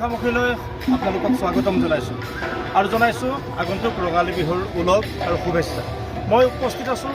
মুখামুখিলৈ আপোনালোকক স্বাগতম জনাইছোঁ আৰু জনাইছোঁ আগন্তুক ৰঙালী বিহুৰ ওলগ আৰু শুভেচ্ছা। মই উপস্থিত আছোঁ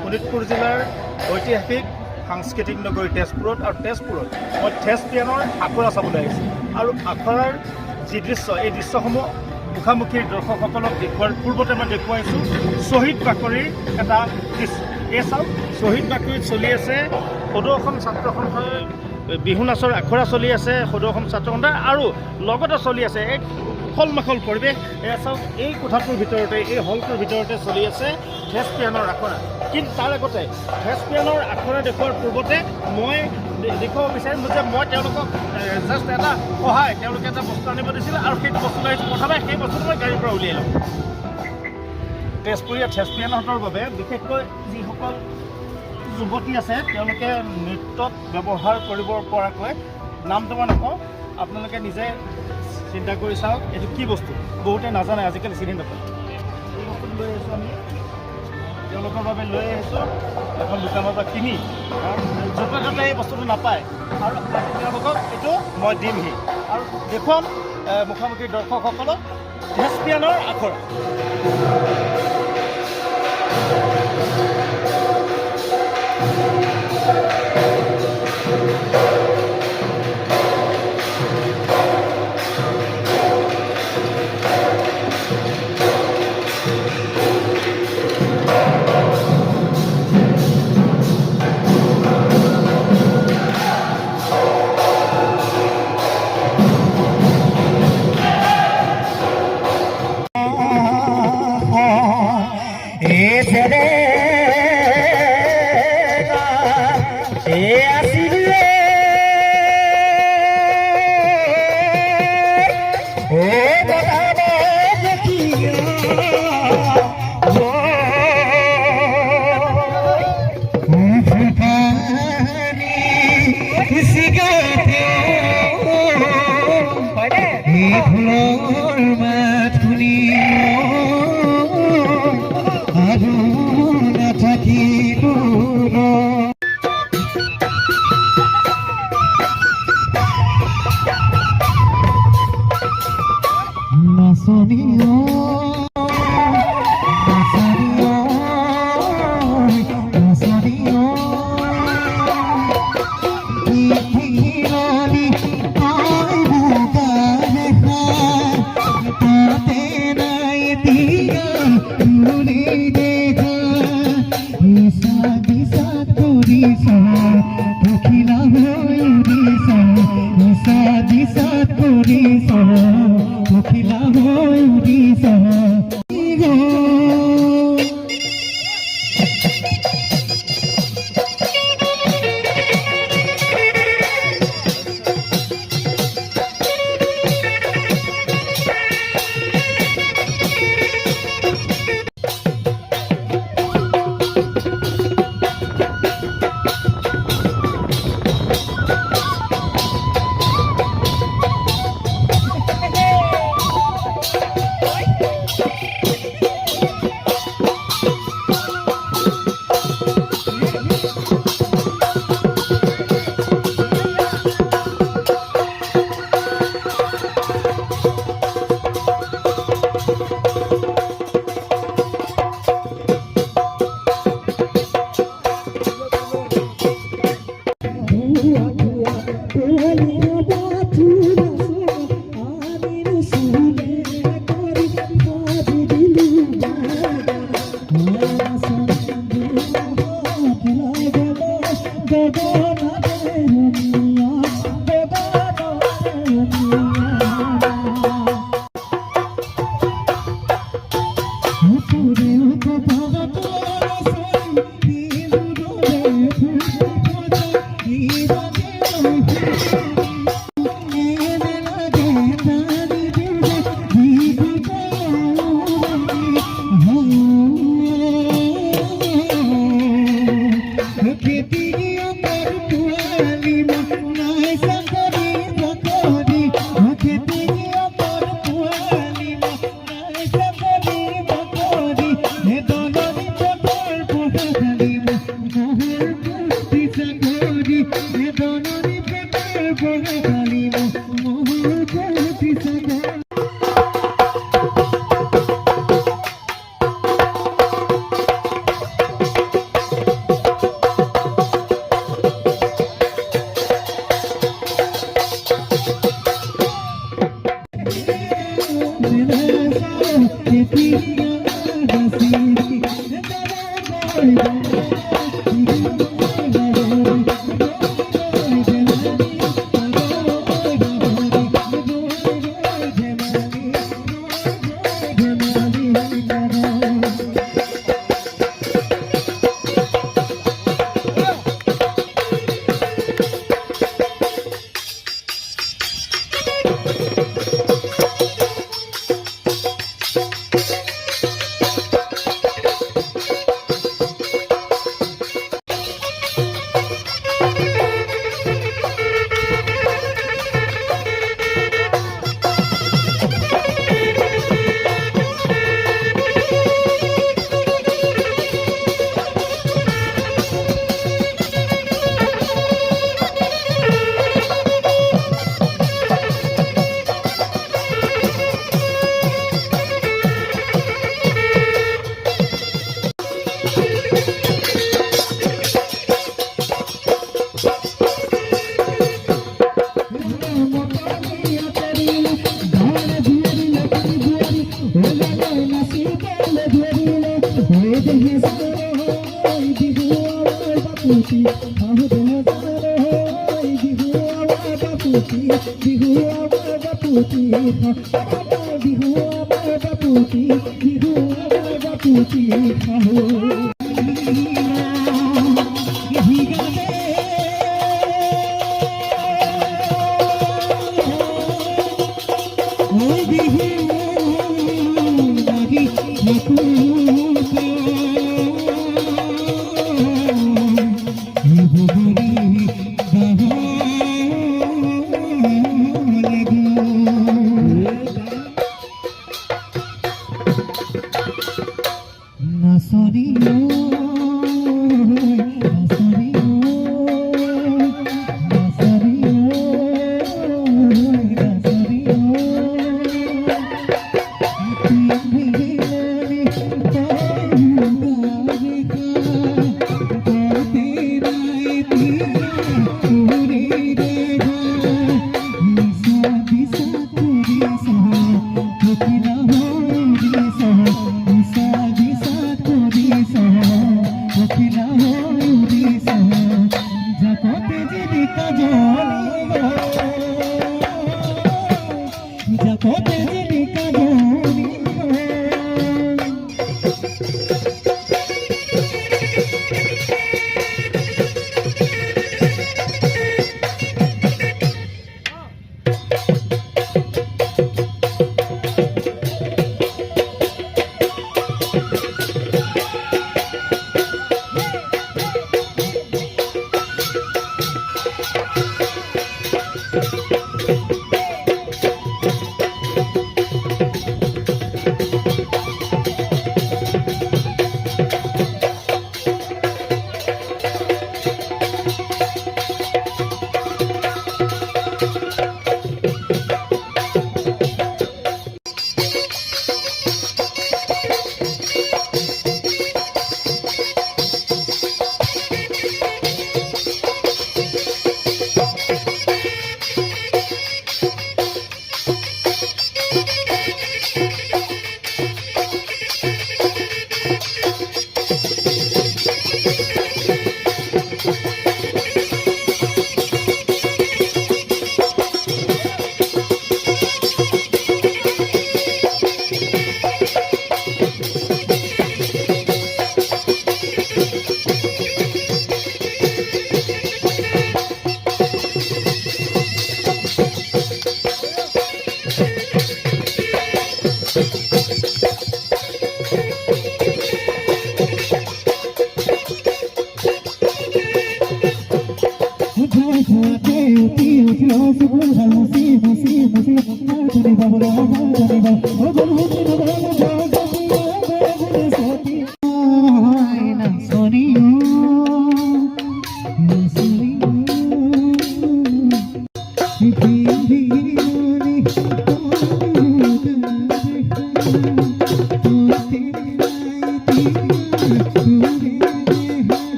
শোণিতপুৰ জিলাৰ ঐতিহাসিক সাংস্কৃতিক নগৰী তেজপুৰত, আৰু তেজপুৰত মই থেস্পিয়ানৰ আখৰা চাবলৈ আহিছোঁ। আৰু আখৰাৰ যি দৃশ্য, এই দৃশ্যসমূহ মুখামুখিৰ দৰ্শকসকলক দেখুওৱাৰ পূৰ্বতে মই দেখুৱাইছোঁ শ্বহীদ বাকৰিৰ এটা দৃশ্য। এই চাওক, শ্বহীদ বাকৰিত চলি আছে সদৌ অসম ছাত্ৰ সন্থাৰ বিহু নাচৰ আখৰা চলি আছে, সদৌ অসম ছাত্ৰ সন্থাৰ, আৰু লগতে চলি আছে এক উখল মাখল পৰিৱেশ। এয়া চাওক, এই কোঠাটোৰ ভিতৰতে, এই হলটোৰ ভিতৰতে চলি আছে থেস্পিয়ানৰ আখৰা। কিন্তু তাৰ আগতে থেস্পিয়ানৰ আখৰা দেখুওৱাৰ পূৰ্বতে মই দেখুৱাব বিচাৰিম যে মই তেওঁলোকক জাষ্ট এটা সহায়, তেওঁলোকে এটা বস্তু আনিব দিছিলে আৰু সেইটো বস্তু লৈ আহিছোঁ। প্ৰথমে সেই বস্তুটো মই গাড়ীৰ পৰা উলিয়াই লওঁ। তেজপুৰীয়া থেস্পিয়ানহঁতৰ বাবে বিশেষকৈ যিসকল যুৱতী আছে তেওঁলোকে নৃত্যত ব্যৱহাৰ কৰিব পৰাকৈ, নামটো মই নকওঁ, আপোনালোকে নিজে চিন্তা কৰি চাওক এইটো কি বস্তু। বহুতে নাজানে, আজিকালি চিনি নাপায়। এই বস্তুটো লৈ আহিছোঁ আমি, তেওঁলোকৰ বাবে লৈ আহিছোঁ এখন দোকানৰ পৰা কিনি। য'তে ত'তে এই বস্তুটো নাপায় আৰু তেওঁলোকক এইটো মই দিমহি আৰু দেখুৱাম মুখামুখি দৰ্শকসকলক থেস্পিয়ানৰ আখৰা।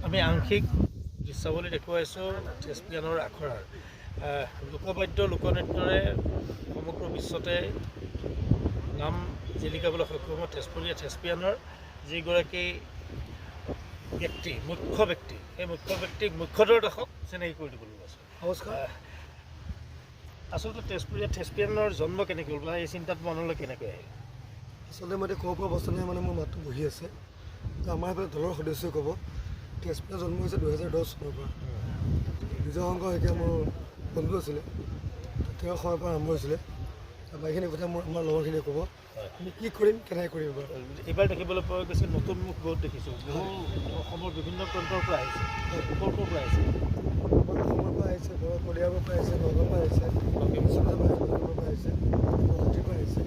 আমি আংশিক দৃশ্যাৱলী দেখুৱাইছোঁ থেস্পিয়ানৰ আখৰাৰ লোকবাদ্য লোকনৃত্যৰে সমগ্ৰ বিশ্বতে নাম জিলিকাবলৈ সক্ষম হয় থেস্পিয়ানৰ যিগৰাকী ব্যক্তি মুখ্য ব্যক্তি সেই মুখ্য ব্যক্তিক মুখ্যধৰ দৰ্শক চিনাকি কৰি দিবলৈ আছে। নমস্কাৰ। আচলতে থেস্পিয়ানৰ জন্ম কেনেকৈ হ'ল বা এই চিন্তাত মনলৈ কেনেকৈ আহিল? আচলতে মই এতিয়া ক'ব পৰা অৱস্থা নাই, মানে মোৰ মাতটো বহি আছে। আমাৰ এইফালে দলৰ সদস্যই ক'ব থেস্পিয়ানৰ জন্ম হৈছে 2010 চনৰ পৰা। বিজয় শংকৰ শইকীয়া মোৰ বন্ধু আছিলে, তেওঁৰ সময়ৰ পৰা আৰম্ভ হৈছিলে। বাকীখিনি কথা আমাৰ লগৰখিনিয়ে ক'ব আমি কি কৰিম কেনেকৈ কৰিম। এইবাৰ দেখিবলৈ পোৱা গৈছে নতুন মুখ বহুত দেখিছোঁ, অসমৰ বিভিন্ন প্ৰান্তৰ পৰা আহিছে। ক'ৰ পৰা আহিছে? অসমৰ পৰা আহিছে, কলিয়াবৰ পৰা আহিছে, নগাঁৱৰ পৰা আহিছে, পৰা আহিছে, গুৱাহাটীৰ পৰা আহিছে।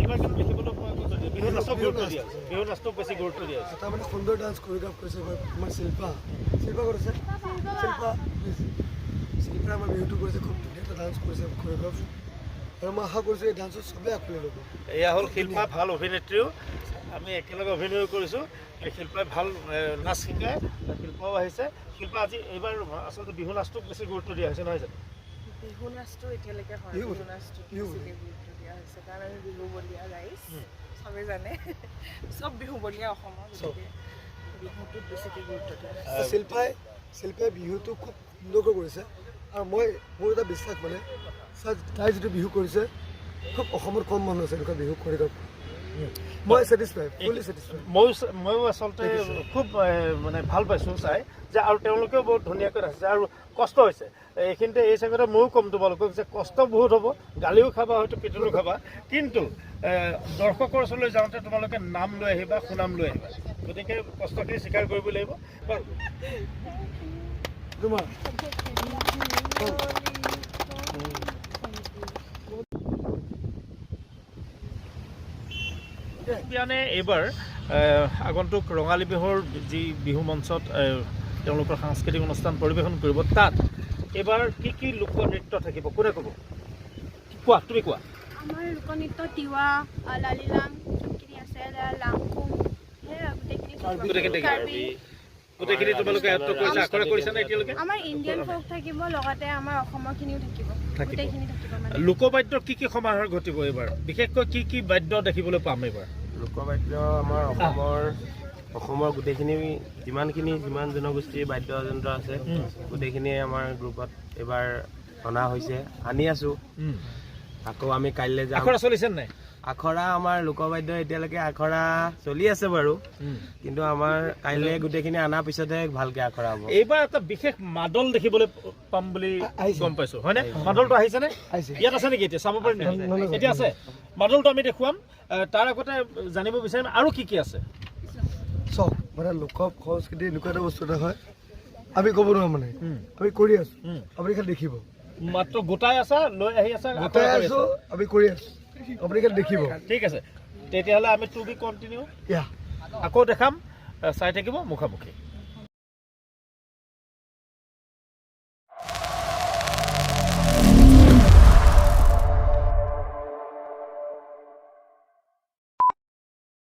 এইবাৰ কিন্তু দেখিবলৈ পোৱা গৈছে বিহু নাচক গুৰুত্ব দিয়া হৈছে, বিহু নাচটোক বেছি গুৰুত্ব দিয়া হৈছে। এটা মানে সুন্দৰ ডান্স কৰিঅগ্ৰাফ কৰিছে আমাৰ শিল্পা ক'ত আছে? শিল্পাই আমাৰ বিহুটো কৰিছে, খুব ধুনীয়া এটা ডান্স কৰিছে কৰিঅগ্ৰাফ। আৰু মই আশা কৰিছোঁ এই ডান্সত চবেই আঁকোৱালি ল'ব। এয়া হ'ল শিল্পা, ভাল অভিনেত্ৰীও। আমি একেলগে অভিনয় কৰিছোঁ। এই শিল্পাই ভাল নাচ শিকায়, শিল্পাও আহিছে। শিল্পা আজি এইবাৰ আচলতে বিহু নাচটোক বেছি গুৰুত্ব দিয়া হৈছে নহয় জানো? বিহু নাচটো এতিয়ালৈকে হয়, বিহু নাচটো বেছিকৈ গুৰুত্ব দিয়া হৈছে কাৰণ আমি বিহু বলীয়া ৰাইজ। চবেই জানে চব বিহু বলিয়া অসমৰ গতিকে বিহুটোত বেছিকৈ গুৰুত্ব দিয়ে শিল্পাই বিহুটো খুব সুন্দৰকৈ কৰিছে আৰু মোৰ এটা বিশ্বাস মানে তাই যিটো বিহু কৰিছে খুব অসমত কম মানুহ আছে এনেকুৱা বিহু কৰি মই ছেটিছফাইড ফুলি ছেটিছফাইড ময়ো আচলতে খুব মানে ভাল পাইছোঁ চাই যে আৰু তেওঁলোকেও বহুত ধুনীয়াকৈ ৰাখিছে আৰু কষ্ট হৈছে এইখিনিতে এই চাগতে ময়ো ক'ম তোমালোকক যে কষ্ট বহুত হ'ব গালিও খাবা হয়তো পিটনো খাবা কিন্তু দৰ্শকৰ ওচৰলৈ যাওঁতে তোমালোকে নাম লৈ আহিবা সুনাম লৈ আহিবা গতিকে কষ্টখিনি স্বীকাৰ কৰিব লাগিব তোমাৰ মানে এইবাৰ আগন্তুক ৰঙালী বিহুৰ যি বিহু মঞ্চত তেওঁলোকৰ সাংস্কৃতিক অনুষ্ঠান পৰিৱেশন কৰিব তাত এইবাৰ কি লোকনৃত্য থাকিব কোনে ক'ব কোৱা তুমি কোৱা আমাৰ লোকনৃত্য তিৱা লালিলাং যোনখিনি আছে লাংকুম গোটেইখিনি তোমালোকে আয়ত্ব কৰিছা আখৰা কৰিছা নে এতিয়ালৈকে আমাৰ ইণ্ডিয়ান ফ'ক থাকিব লগতে আমাৰ অসমৰখিনিও থাকিব গোটেইখিনি থাকিব মানে লোকবাদ্যৰ কি সমাহাৰ ঘটিব এইবাৰ বিশেষকৈ কি বাদ্য দেখিবলৈ পাম এইবাৰ লোকবাদ্য আমাৰ অসমৰ গোটেইখিনি যিমান জনগোষ্ঠীৰ বাদ্যযন্ত্ৰ আছে গোটেইখিনিয়ে আমাৰ গ্ৰুপত এইবাৰ অনা হৈছে আনি আছোঁ আকৌ আমি কাইলৈ যাম আখৰা চলিছে নাই আখৰা আমাৰ লোকবাদ্য এতিয়ালৈকে আখৰা চলি আছে বাৰু কিন্তু আমাৰ কাইলৈ গোটেইখিনি অনাৰ পিছতহে ভালকৈ আখৰা হ'ব এইবাৰ এটা বিশেষ মাদল দেখিবলৈ পাম বুলি গম পাইছোঁ হয়নে মাদলটো আহিছেনে ইয়াত আছে নেকি এতিয়া চাব পাৰিম এতিয়া আছে মাদলটো আমি দেখুৱাম তাৰ আগতে জানিব বিচাৰিম আৰু কি আছে চক মানে লোক সংস্কৃতি এনেকুৱা এটা বস্তু এটা হয় আমি ক'ব নোৱাৰোঁ মানে আমি কৰি আছোঁ আপুনি খালি দেখিব মাত্ৰ গোটাই আছা লৈ আহি আছা গোটাই আছোঁ আমি কৰি আছোঁ আপুনি খালি দেখিব ঠিক আছে তেতিয়াহ'লে আমি টু বি কণ্টিনিউ ইয়া আকৌ দেখাম চাই থাকিব মুখামুখি